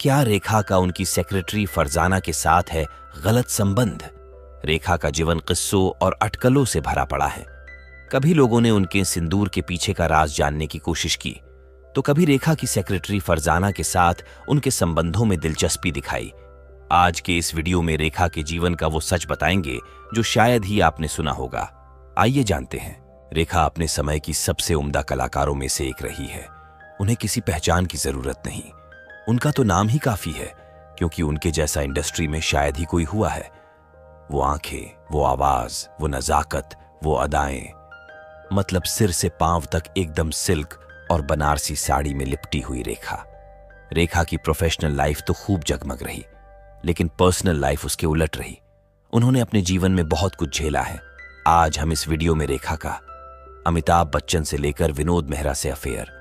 क्या रेखा का उनकी सेक्रेटरी फरजाना के साथ है गलत संबंध? रेखा का जीवन किस्सों और अटकलों से भरा पड़ा है। कभी लोगों ने उनके सिंदूर के पीछे का राज जानने की कोशिश की, तो कभी रेखा की सेक्रेटरी फरजाना के साथ उनके संबंधों में दिलचस्पी दिखाई। आज के इस वीडियो में रेखा के जीवन का वो सच बताएंगे जो शायद ही आपने सुना होगा। आइए जानते हैं। रेखा अपने समय की सबसे उम्दा कलाकारों में से एक रही है। उन्हें किसी पहचान की जरूरत नहीं, उनका तो नाम ही काफी है, क्योंकि उनके जैसा इंडस्ट्री में शायद ही कोई हुआ है। वो आंखें, वो आवाज, वो नजाकत, वो अदाएं, मतलब सिर से पांव तक एकदम सिल्क और बनारसी साड़ी में लिपटी हुई रेखा। रेखा की प्रोफेशनल लाइफ तो खूब जगमग रही, लेकिन पर्सनल लाइफ उसके उलट रही। उन्होंने अपने जीवन में बहुत कुछ झेला है। आज हम इस वीडियो में रेखा का अमिताभ बच्चन से लेकर विनोद मेहरा से अफेयर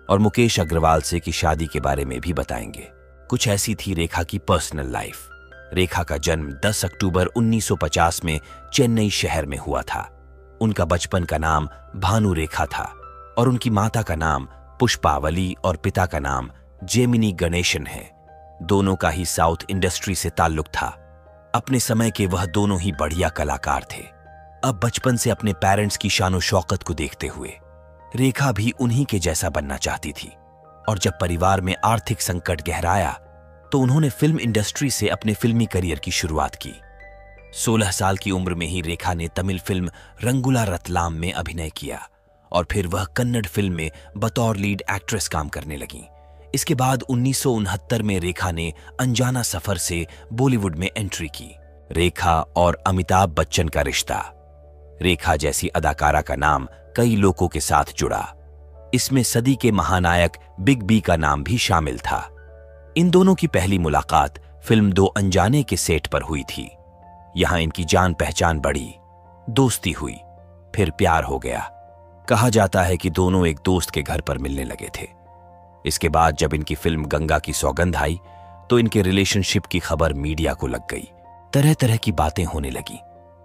और मुकेश अग्रवाल से की शादी के बारे में भी बताएंगे। कुछ ऐसी थी रेखा की पर्सनल लाइफ। रेखा का जन्म 10 अक्टूबर 1950 में चेन्नई शहर में हुआ था। उनका बचपन का नाम भानु रेखा था और उनकी माता का नाम पुष्पावली और पिता का नाम जेमिनी गणेशन है। दोनों का ही साउथ इंडस्ट्री से ताल्लुक था। अपने समय के वह दोनों ही बढ़िया कलाकार थे। अब बचपन से अपने पेरेंट्स की शानो शौकत को देखते हुए रेखा भी उन्हीं के जैसा बनना चाहती थी, और जब परिवार में आर्थिक संकट गहराया तो उन्होंने फिल्म इंडस्ट्री से अपने फिल्मी करियर की शुरुआत की। 16 साल की उम्र में ही रेखा ने तमिल फिल्म रंगुला रतलाम में अभिनय किया और फिर वह कन्नड़ फिल्म में बतौर लीड एक्ट्रेस काम करने लगी। इसके बाद 1969 में रेखा ने अनजाना सफर से बॉलीवुड में एंट्री की। रेखा और अमिताभ बच्चन का रिश्ता। रेखा जैसी अदाकारा का नाम कई लोगों के साथ जुड़ा। इसमें सदी के महानायक बिग बी का नाम भी शामिल था। इन दोनों की पहली मुलाकात फिल्म दो अनजाने के सेट पर हुई थी। यहां इनकी जान पहचान बढ़ी, दोस्ती हुई, फिर प्यार हो गया। कहा जाता है कि दोनों एक दोस्त के घर पर मिलने लगे थे। इसके बाद जब इनकी फिल्म गंगा की सौगंध आई तो इनके रिलेशनशिप की खबर मीडिया को लग गई। तरह तरह की बातें होने लगी।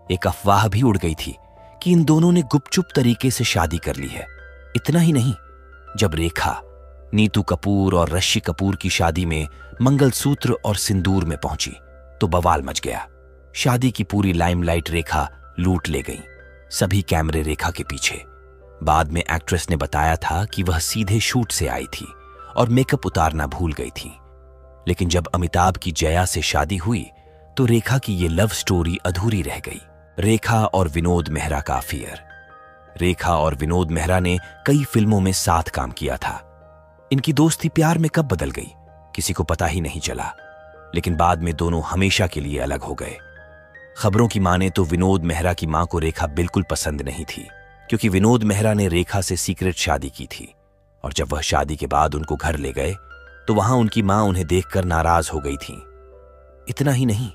एक अफवाह भी उड़ गई थी कि इन दोनों ने गुपचुप तरीके से शादी कर ली है। इतना ही नहीं, जब रेखा नीतू कपूर और ऋषि कपूर की शादी में मंगलसूत्र और सिंदूर में पहुंची तो बवाल मच गया। शादी की पूरी लाइमलाइट रेखा लूट ले गई, सभी कैमरे रेखा के पीछे। बाद में एक्ट्रेस ने बताया था कि वह सीधे शूट से आई थी और मेकअप उतारना भूल गई थी। लेकिन जब अमिताभ की जया से शादी हुई तो रेखा की ये लव स्टोरी अधूरी रह गई। रेखा और विनोद मेहरा का अफेयर। रेखा और विनोद मेहरा ने कई फिल्मों में साथ काम किया था। इनकी दोस्ती प्यार में कब बदल गई किसी को पता ही नहीं चला, लेकिन बाद में दोनों हमेशा के लिए अलग हो गए। खबरों की माने तो विनोद मेहरा की मां को रेखा बिल्कुल पसंद नहीं थी, क्योंकि विनोद मेहरा ने रेखा से सीक्रेट शादी की थी, और जब वह शादी के बाद उनको घर ले गए तो वहां उनकी मां उन्हें देखकर नाराज हो गई थी। इतना ही नहीं,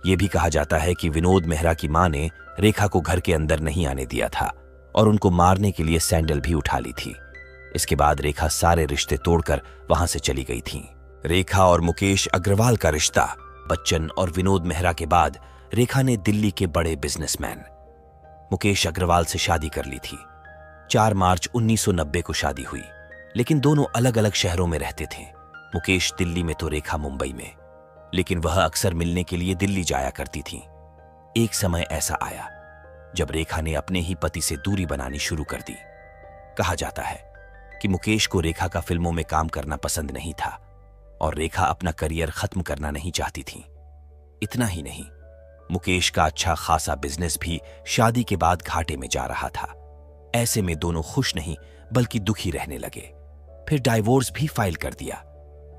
यह भी कहा जाता है कि विनोद मेहरा की मां ने रेखा को घर के अंदर नहीं आने दिया था और उनको मारने के लिए सैंडल भी उठा ली थी। इसके बाद रेखा सारे रिश्ते तोड़कर वहां से चली गई थी। रेखा और मुकेश अग्रवाल का रिश्ता। बच्चन और विनोद मेहरा के बाद रेखा ने दिल्ली के बड़े बिजनेसमैन मुकेश अग्रवाल से शादी कर ली थी। 4 मार्च 1990 को शादी हुई, लेकिन दोनों अलग अलग शहरों में रहते थे। मुकेश दिल्ली में तो रेखा मुंबई में, लेकिन वह अक्सर मिलने के लिए दिल्ली जाया करती थी। एक समय ऐसा आया जब रेखा ने अपने ही पति से दूरी बनानी शुरू कर दी। कहा जाता है कि मुकेश को रेखा का फिल्मों में काम करना पसंद नहीं था और रेखा अपना करियर खत्म करना नहीं चाहती थी। इतना ही नहीं, मुकेश का अच्छा खासा बिजनेस भी शादी के बाद घाटे में जा रहा था। ऐसे में दोनों खुश नहीं बल्कि दुखी रहने लगे। फिर डाइवोर्स भी फाइल कर दिया।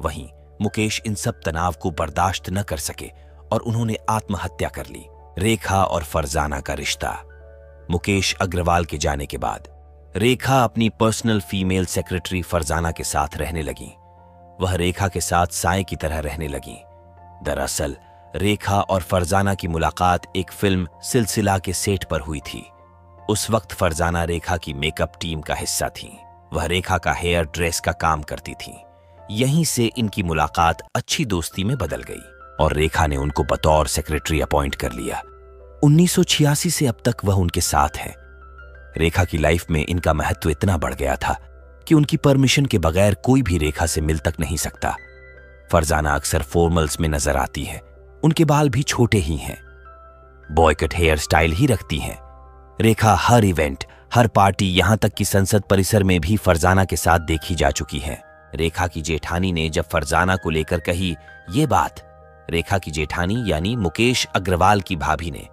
वहीं मुकेश इन सब तनाव को बर्दाश्त न कर सके और उन्होंने आत्महत्या कर ली। रेखा और फरजाना का रिश्ता। मुकेश अग्रवाल के जाने के बाद रेखा अपनी पर्सनल फीमेल सेक्रेटरी फरजाना के साथ रहने लगी। वह रेखा के साथ साए की तरह रहने लगी। दरअसल रेखा और फरजाना की मुलाकात एक फिल्म सिलसिला के सेट पर हुई थी। उस वक्त फरजाना रेखा की मेकअप टीम का हिस्सा थी। वह रेखा का हेयर ड्रेस का काम करती थी। यहीं से इनकी मुलाकात अच्छी दोस्ती में बदल गई और रेखा ने उनको बतौर सेक्रेटरी अपॉइंट कर लिया। 1986 से अब तक वह उनके साथ है। रेखा की लाइफ में इनका महत्व इतना बढ़ गया था कि उनकी परमिशन के बगैर कोई भी रेखा से मिल तक नहीं सकता। फरजाना अक्सर फॉर्मल्स में नजर आती है। उनके बाल भी छोटे ही हैं। बॉयकट हेयर स्टाइल ही रखती हैं। रेखा हर इवेंट, हर पार्टी, यहां तक कि संसद परिसर में भी फरजाना के साथ देखी जा चुकी है। रेखा की जेठानी ने जब फरजाना को लेकर कही ये बात, रेखा की जेठानी यानी मुकेश अग्रवाल की भाभी ने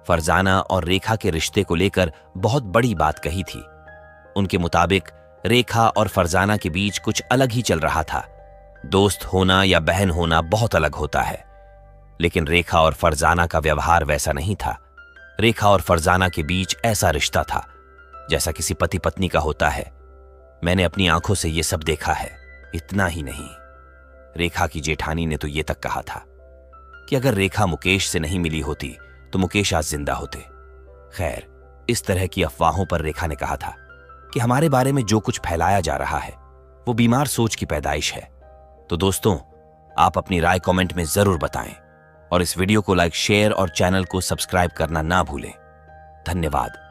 फरजाना और रेखा के रिश्ते को लेकर बहुत बड़ी बात कही थी। उनके मुताबिक रेखा और फरजाना के बीच कुछ अलग ही चल रहा था। दोस्त होना या बहन होना बहुत अलग होता है, लेकिन रेखा और फरजाना का व्यवहार वैसा नहीं था। रेखा और फरजाना के बीच ऐसा रिश्ता था जैसा किसी पति पत्नी का होता है। मैंने अपनी आंखों से ये सब देखा है। इतना ही नहीं, रेखा की जेठानी ने तो ये तक कहा था कि अगर रेखा मुकेश से नहीं मिली होती तो मुकेश आज जिंदा होते। खैर, इस तरह की अफवाहों पर रेखा ने कहा था कि हमारे बारे में जो कुछ फैलाया जा रहा है वो बीमार सोच की पैदाइश है। तो दोस्तों, आप अपनी राय कमेंट में जरूर बताएं और इस वीडियो को लाइक, शेयर और चैनल को सब्सक्राइब करना ना भूलें। धन्यवाद।